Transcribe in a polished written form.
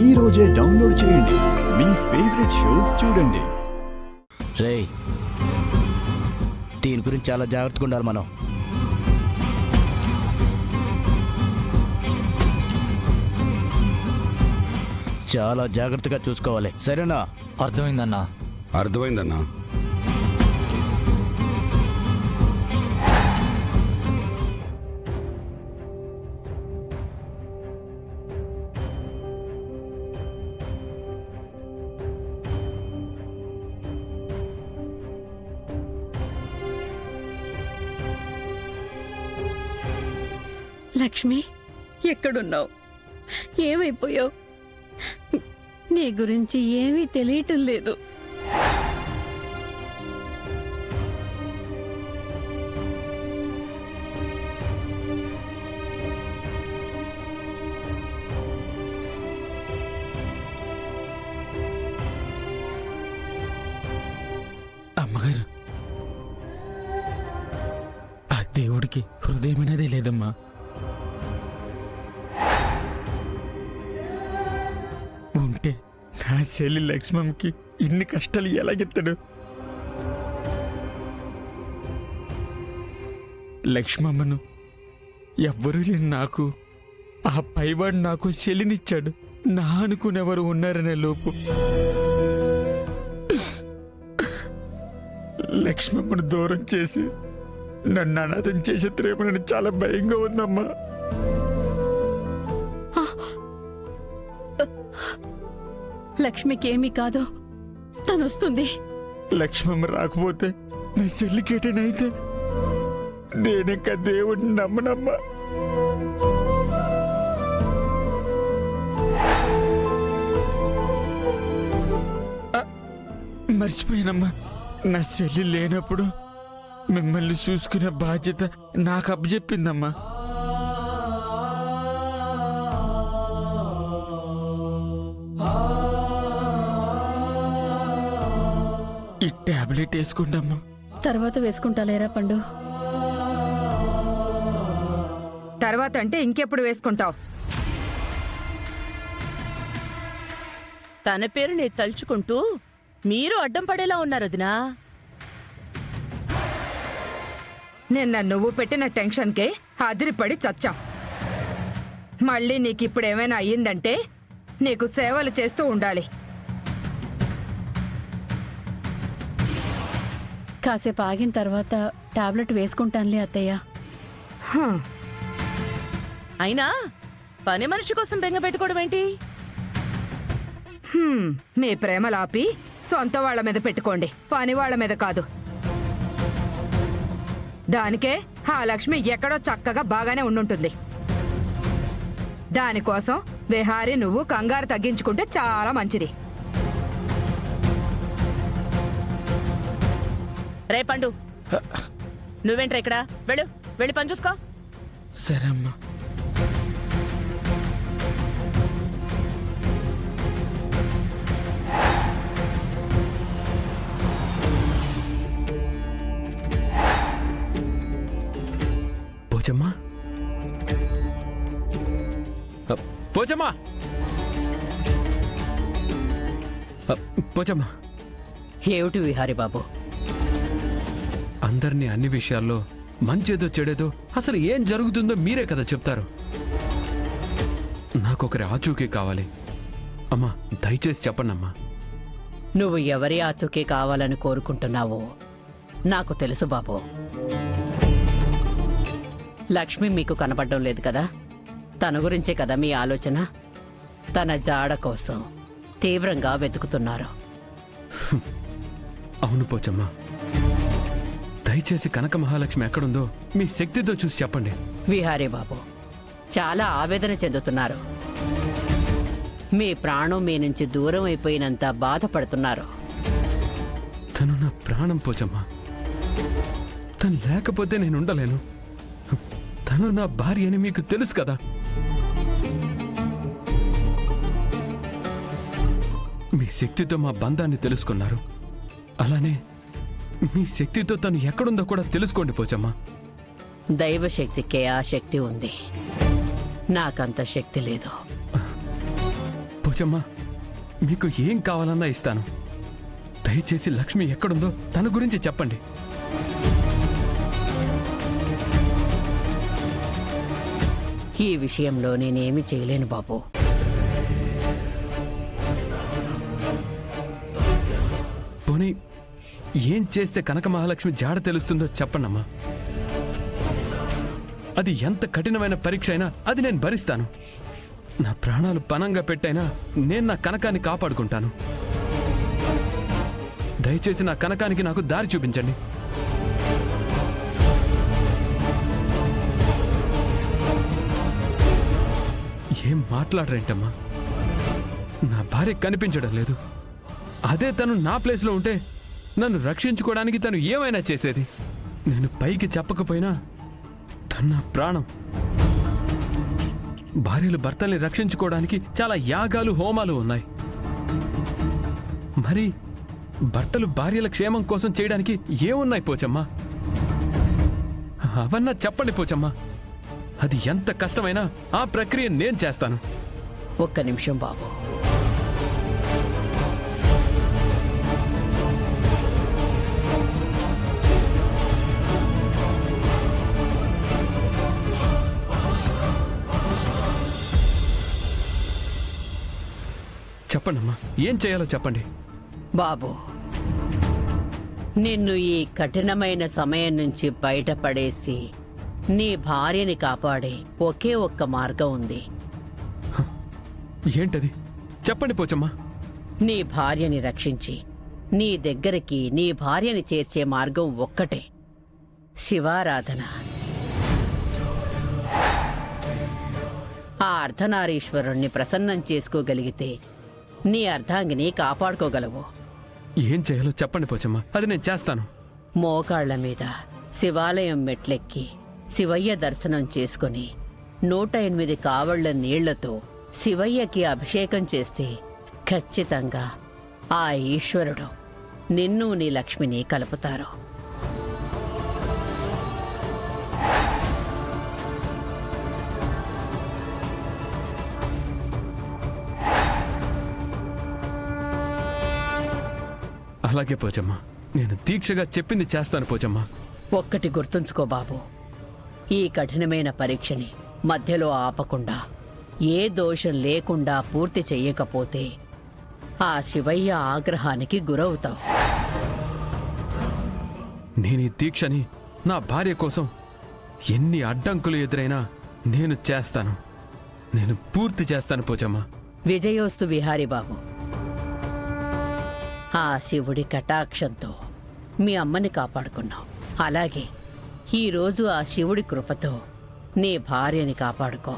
ఈ రోజే డౌన్లోడ్ చేయండి. మీ ఫేవరెట్ షోస్ చూడండి. రేయ్, దీని గురించి చాలా జాగ్రత్తగా ఉండాలి మనం. చాలా జాగ్రత్తగా చూసుకోవాలి, సరేనా? అర్థమైందన్నా. అర్థమైందన్నా. లక్ష్మి, ఎక్కడున్నావు? ఏమైపోయావు? నీ గురించి ఏమీ తెలియటం లేదు. అమ్మగారు, ఆ దేవుడికి హృదయం అనేదే లేదమ్మా. ఉంటే నా చెల్లి లక్ష్మమ్మకి ఇన్ని కష్టాలు ఎలాగెత్తాడు? లక్ష్మమ్మను ఎవ్వరూ లేని నాకు, ఆ పైవాడు నాకు చెల్లినిచ్చాడు. నా అనుకునేవారు ఉన్నారనే లోపు లక్ష్మమ్మను దూరం చేసి నన్ను అనాథం చేసేత్రేమోనని చాలా భయంగా ఉందమ్మా. లక్ష్మికి ఏమీ కాదు, తనొస్తుంది. లక్ష్మమ్మ రాకపోతే నా చెల్లికేటనైతే నేనింకా దేవుడిని నమ్మనమ్మా. మర్చిపోయానమ్మా. నా చెల్లి లేనప్పుడు మిమ్మల్ని చూసుకునే బాధ్యత నాకు అప్పచెప్పిందమ్మా. ఈ టాబ్లెట్ వేసుకుంటామ్మా. తర్వాత వేసుకుంటాలేరా పండు? తర్వాత అంటే ఇంకెప్పుడు వేసుకుంటావు? తన పేరుని తలుచుకుంటూ మీరు అడ్డం పడేలా ఉన్నారు వదినా. నిన్న నువ్వు పెట్టిన టెన్షన్కే అదిరిపడి చచ్చాం. మళ్ళీ నీకిప్పుడేమైనా అయ్యిందంటే నీకు సేవలు చేస్తూ ఉండాలి. కాసేపు ఆగిన తర్వాత టాబ్లెట్ వేసుకుంటానులే అత్తయ్య. అయినా పని మనిషి కోసం బెంగ పెట్టుకోవడం ఏంటి? మీ ప్రేమలాపి సొంత వాళ్ళ మీద పెట్టుకోండి, పని వాళ్ళ మీద కాదు. దానికే ఆ లక్ష్మి ఎక్కడో చక్కగా బాగానే ఉండుంటుంది. దానికోసం విహారీ నువ్వు కంగారు తగ్గించుకుంటే చాలా మంచిది. రే పండు, నువ్వేంట్రా ఇక్కడ? వెళ్ళి పని చూసుకో. సరే అమ్మా. పోచమ్మా, పోచమ్మా, పోచమ్మా. ఏమిటి విహారీ బాబు? అందరినీ అన్ని విషయాల్లో మంచేదో చెడేదో అసలు ఏం జరుగుతుందో మీరే కదా చెప్తారు. నాకొకరి ఆచూకీ కావాలి. అమ్మా, దయచేసి చెప్పండి అమ్మా. నువ్వు ఎవరి ఆచూకీ కావాలని కోరుకుంటున్నావో నాకు తెలుసు బాబు. లక్ష్మి మీకు కనపడడం లేదు కదా, తన గురించే కదా మీ ఆలోచన. తన జాడ కోసం తీవ్రంగా వెతుకుతున్నారు. అవును పోచమ్మా, దయచేసి కనక మహాలక్ష్మి ఎక్కడుందో మీ శక్తితో చూసి చెప్పండి. విహారీ బాబు చాలా ఆవేదన చెందుతున్నారు. మీ ప్రాణం మీ నుంచి దూరం అయిపోయినంత బాధపడుతున్నారు. తను నా ప్రాణం పోచమ్మా. తను లేకపోతే నేను ఉండలేను. తను నా భార్య అని మీకు తెలుసు కదా. మీ శక్తితో మా బంధాన్ని తెలుసుకున్నారు. అలానే మీ శక్తితో తను ఎక్కడుందో కూడా తెలుసుకోండి పోచమ్మా. దైవశక్తికే ఆ శక్తి ఉంది, నాకంత శక్తి లేదు. పోచమ్మా మీకు ఏం కావాలన్నా ఇస్తాను. దయచేసి లక్ష్మి ఎక్కడుందో తన గురించి చెప్పండి. ఈ విషయంలో నేనేమి చేయలేను బాబు. పోనీ ఏం చేస్తే కనక మహాలక్ష్మి జాడ తెలుస్తుందో చెప్పండమ్మా. అది ఎంత కఠినమైన పరీక్ష అయినా అది నేను భరిస్తాను. నా ప్రాణాలు పణంగా పెట్టైనా నేను నా కనకాన్ని కాపాడుకుంటాను. దయచేసి నా కనకానికి నాకు దారి చూపించండి. ఏం మాట్లాడరేంటమ్మా? నా భార్య కనిపించడం లేదు. అదే తను నా ప్లేస్లో ఉంటే నన్ను రక్షించుకోవడానికి తను ఏమైనా చేసేది. నేను పైకి చెప్పకపోయినా తను నా ప్రాణం. భార్యలు భర్తల్ని రక్షించుకోవడానికి చాలా యాగాలు హోమాలు ఉన్నాయి. మరి భర్తలు భార్యల క్షేమం కోసం చేయడానికి ఏమున్నాయి పోచమ్మా? అవన్నా చెప్పండి పోచమ్మా. అది ఎంత కష్టమైనా ఆ ప్రక్రియ నేను చేస్తాను. ఒక్క నిమిషం బాబు. చెప్పండమ్మా, ఏం చేయాలో చెప్పండి. బాబు, నిన్ను ఈ కఠినమైన సమయం నుంచి బయటపడేసి నీ భార్యని కాపాడే ఒకే ఒక్క మార్గం ఉంది. ఏంటది? చెప్పండి పోచమ్మా. నీ భార్యని రక్షించి నీ దగ్గరికి నీ భార్యని చేర్చే మార్గం ఒక్కటే, శివారాధన. ఆ అర్ధనారీశ్వరుణ్ణి ప్రసన్నం చేసుకోగలిగితే నీ అర్ధాంగిని కాపాడుకోగలవు. ఏం చేయాలో చెప్పండి పోచమ్మా, అది నేను చేస్తాను. మోకాళ్ల మీద శివాలయం మెట్లెక్కి శివయ్య దర్శనం చేసుకుని 108 కావళ్ల నీళ్లతో శివయ్యకి అభిషేకం చేస్తే ఖచ్చితంగా ఆ ఈశ్వరుడు నిన్ను నీ లక్ష్మిని కలుపుతారు. అలాగే పోచమ్మా, నేను దీక్షగా చెప్పింది చేస్తాను పోచమ్మా. ఒక్కటి గుర్తుంచుకో బాబు, ఈ కఠినమైన పరీక్షని మధ్యలో ఆపకుండా ఏ దోషం లేకుండా పూర్తి చెయ్యకపోతే ఆ శివయ్య ఆగ్రహానికి గురవుతావు. నేను ఈ దీక్షని నా భార్య కోసం ఎన్ని అడ్డంకులు ఎదురైనా నేను చేస్తాను. నేను పూర్తి చేస్తాను పోచమ్మా. విజయోస్తు విహారీ బాబు. ఆ శివుడి కటాక్షంతో మీ అమ్మని కాపాడుకున్నావు. అలాగే ఈరోజు ఆ శివుడి కృపతో నీ భార్యని కాపాడుకో.